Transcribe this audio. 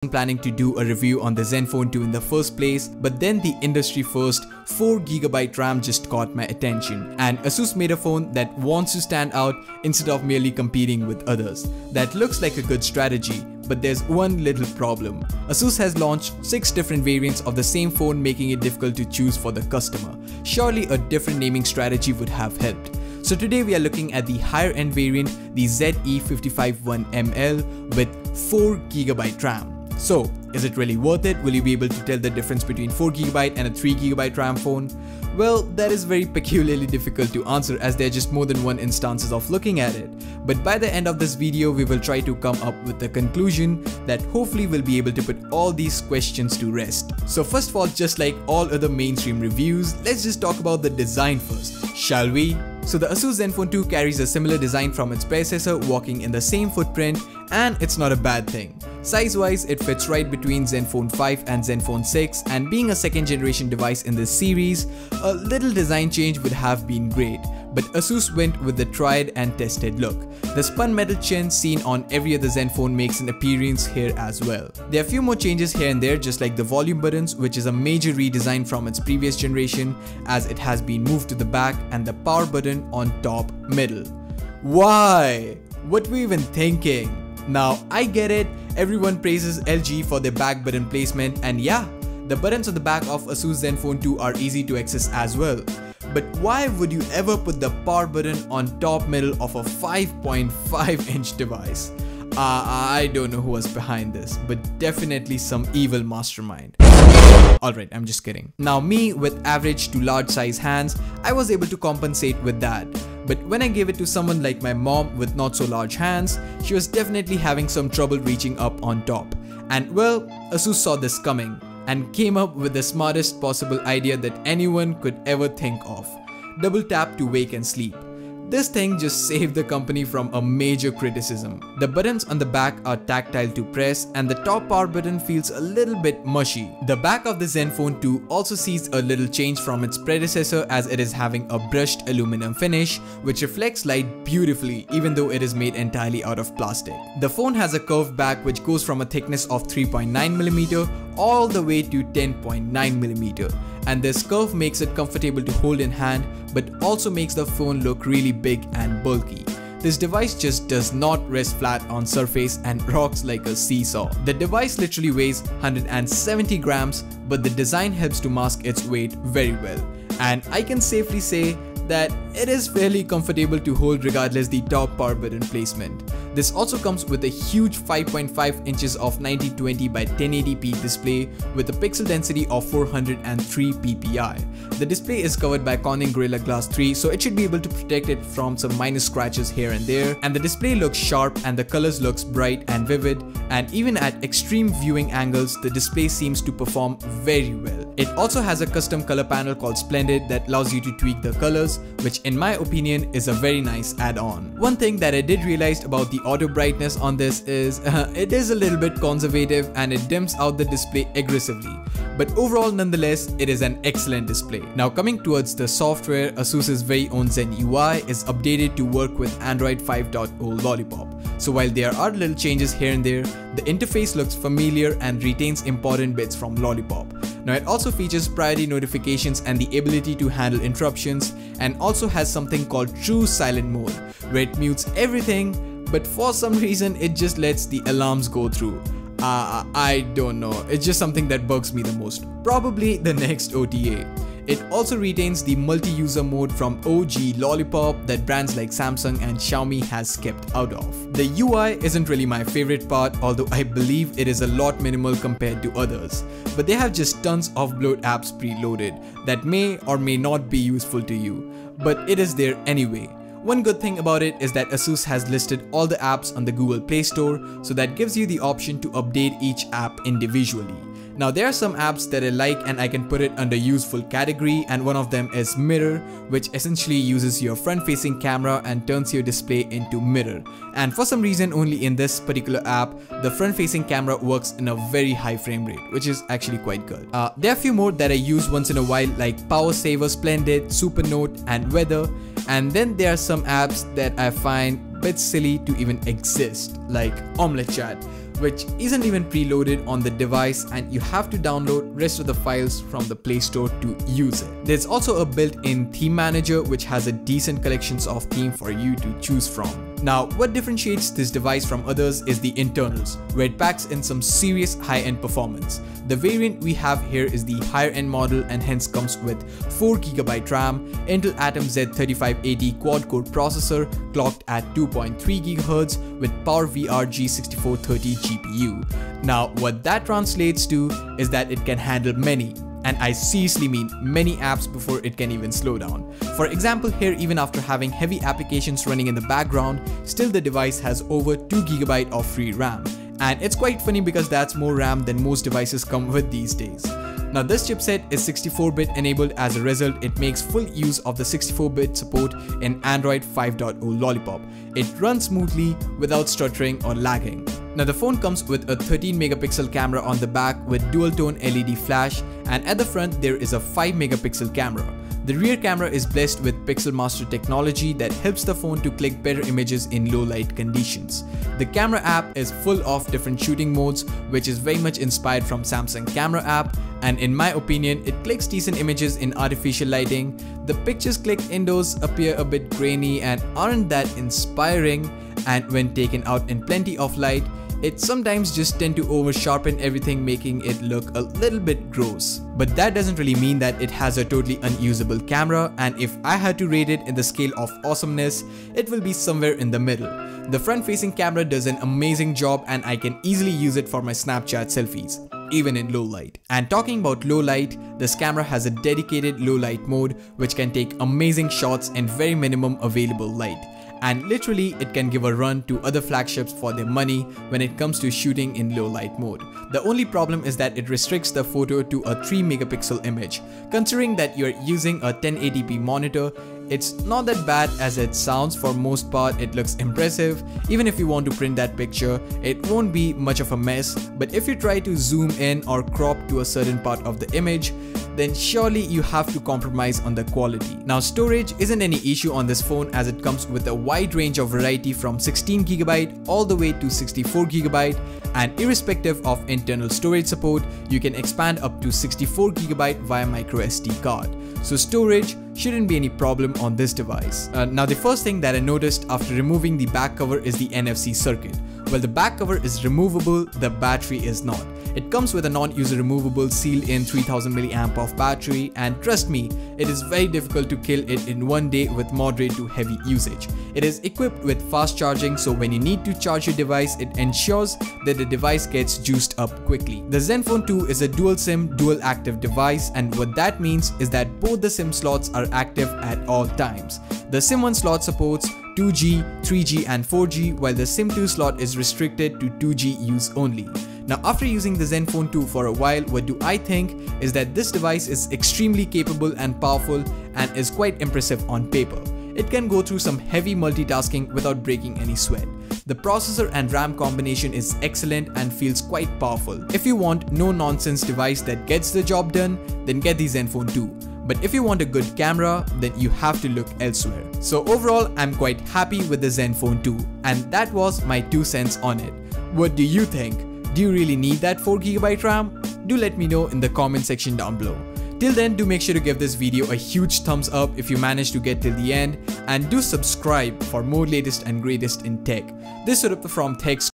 planning to do a review on the Zenfone 2 in the first place, but then the industry first 4GB RAM just caught my attention, and Asus made a phone that wants to stand out instead of merely competing with others. That looks like a good strategy, but there's one little problem. Asus has launched 6 different variants of the same phone, making it difficult to choose for the customer. Surely a different naming strategy would have helped. So today we are looking at the higher end variant, the ZE551ML with 4GB RAM. So, is it really worth it? Will you be able to tell the difference between 4GB and a 3GB RAM phone? Well, that is very peculiarly difficult to answer as there are just more than one instances of looking at it. But by the end of this video, we will try to come up with a conclusion that hopefully will be able to put all these questions to rest. So first of all, just like all other mainstream reviews, let's just talk about the design first, shall we? So the Asus Zenfone 2 carries a similar design from its predecessor, walking in the same footprint, and it's not a bad thing. Size-wise, it fits right between Zenfone 5 and Zenfone 6, and being a second generation device in this series, a little design change would have been great. But Asus went with the tried and tested look. The spun metal chin seen on every other Zenfone makes an appearance here as well. There are a few more changes here and there, just like the volume buttons, which is a major redesign from its previous generation as it has been moved to the back, and the power button on top middle. Why? What were you even thinking? Now I get it, everyone praises LG for their back button placement, and yeah, the buttons on the back of Asus Zenfone 2 are easy to access as well. But why would you ever put the power button on top middle of a 5.5-inch device? I don't know who was behind this, but definitely some evil mastermind. Alright, I'm just kidding. Now me, with average to large size hands, I was able to compensate with that. But when I gave it to someone like my mom with not so large hands, she was definitely having some trouble reaching up on top. And well, Asus saw this coming and came up with the smartest possible idea that anyone could ever think of. Double tap to wake and sleep. This thing just saved the company from a major criticism. The buttons on the back are tactile to press, and the top power button feels a little bit mushy. The back of the Zenfone 2 also sees a little change from its predecessor as it is having a brushed aluminum finish which reflects light beautifully even though it is made entirely out of plastic. The phone has a curved back which goes from a thickness of 3.9mm all the way to 10.9mm, and this curve makes it comfortable to hold in hand but also makes the phone look really big and bulky. This device just does not rest flat on surface and rocks like a seesaw. The device literally weighs 170 grams, but the design helps to mask its weight very well. And I can safely say that it is fairly comfortable to hold regardless the top power button placement. This also comes with a huge 5.5 inches of 1920 by 1080p display with a pixel density of 403 ppi. The display is covered by Corning Gorilla Glass 3, so it should be able to protect it from some minor scratches here and there, and the display looks sharp and the colors looks bright and vivid, and even at extreme viewing angles the display seems to perform very well. It also has a custom color panel called Splendid that allows you to tweak the colors, which in my opinion is a very nice add-on. One thing that I did realize about the auto brightness on this is it is a little bit conservative and it dims out the display aggressively, but overall nonetheless it is an excellent display. Now coming towards the software, Asus's very own Zen UI is updated to work with Android 5.0 Lollipop. So while there are little changes here and there, the interface looks familiar and retains important bits from Lollipop. Now it also features priority notifications and the ability to handle interruptions, and also has something called True Silent Mode, where it mutes everything, but for some reason it just lets the alarms go through. I don't know, it's just something that bugs me the most. Probably the next OTA. It also retains the multi-user mode from OG Lollipop that brands like Samsung and Xiaomi has kept out of. The UI isn't really my favorite part, although I believe it is a lot minimal compared to others. But they have just tons of bloat apps preloaded that may or may not be useful to you, but it is there anyway. One good thing about it is that Asus has listed all the apps on the Google Play Store, so that gives you the option to update each app individually. Now there are some apps that I like and I can put it under useful category, and one of them is Mirror, which essentially uses your front facing camera and turns your display into mirror. And for some reason only in this particular app, the front facing camera works in a very high frame rate, which is actually quite good. There are a few more that I use once in a while like Power Saver, Splendid, Supernote and Weather, and then there are some apps that I find a bit silly to even exist, like Omelette Chat, which isn't even preloaded on the device, and you have to download rest of the files from the Play Store to use it. There's also a built-in theme manager which has a decent collections of theme for you to choose from. Now, what differentiates this device from others is the internals, where it packs in some serious high-end performance. The variant we have here is the higher-end model and hence comes with 4GB RAM, Intel Atom Z3580 quad-core processor clocked at 2.3 GHz with PowerVR G6430 GPU. Now, what that translates to is that it can handle many, and I seriously mean many apps before it can even slow down. For example, here even after having heavy applications running in the background, still the device has over 2GB of free RAM. And it's quite funny because that's more RAM than most devices come with these days. Now this chipset is 64-bit enabled. As a result, it makes full use of the 64-bit support in Android 5.0 Lollipop. It runs smoothly without stuttering or lagging. Now the phone comes with a 13-megapixel camera on the back with dual-tone LED flash, and at the front there is a 5-megapixel camera. The rear camera is blessed with Pixel Master technology that helps the phone to click better images in low light conditions. The camera app is full of different shooting modes, which is very much inspired from Samsung camera app, and in my opinion it clicks decent images in artificial lighting. The pictures clicked indoors appear a bit grainy and aren't that inspiring, and when taken out in plenty of light, it sometimes just tend to over sharpen everything, making it look a little bit gross. But that doesn't really mean that it has a totally unusable camera, and if I had to rate it in the scale of awesomeness, it will be somewhere in the middle. The front-facing camera does an amazing job and I can easily use it for my Snapchat selfies, even in low light. And talking about low light, this camera has a dedicated low light mode which can take amazing shots in very minimum available light. And literally it can give a run to other flagships for their money when it comes to shooting in low light mode. The only problem is that it restricts the photo to a 3-megapixel image. Considering that you're using a 1080p monitor, it's not that bad as it sounds. For most part it looks impressive. Even if you want to print that picture, it won't be much of a mess, but if you try to zoom in or crop to a certain part of the image, then surely you have to compromise on the quality. Now storage isn't any issue on this phone as it comes with a wide range of variety from 16GB all the way to 64GB, and irrespective of internal storage support, you can expand up to 64GB via microSD card. So storage shouldn't be any problem on this device. Now the first thing that I noticed after removing the back cover is the NFC circuit. Well, the back cover is removable, the battery is not. It comes with a non-user removable sealed-in 3000 mAh of battery, and trust me, it is very difficult to kill it in one day with moderate to heavy usage. It is equipped with fast charging, so when you need to charge your device, it ensures that the device gets juiced up quickly. The Zenfone 2 is a dual SIM, dual active device, and what that means is that both the SIM slots are active at all times. The SIM 1 slot supports 2G, 3G and 4G, while the SIM 2 slot is restricted to 2G use only. Now after using the Zenfone 2 for a while, what do I think is that this device is extremely capable and powerful and is quite impressive on paper. It can go through some heavy multitasking without breaking any sweat. The processor and RAM combination is excellent and feels quite powerful. If you want no-nonsense device that gets the job done, then get the Zenfone 2. But if you want a good camera, then you have to look elsewhere. So overall, I'm quite happy with the Zenfone 2, and that was my 2 cents on it. What do you think? Do you really need that 4GB RAM? Do let me know in the comment section down below. Till then, do make sure to give this video a huge thumbs up if you managed to get till the end, and do subscribe for more latest and greatest in tech. This is Surabh from Tech.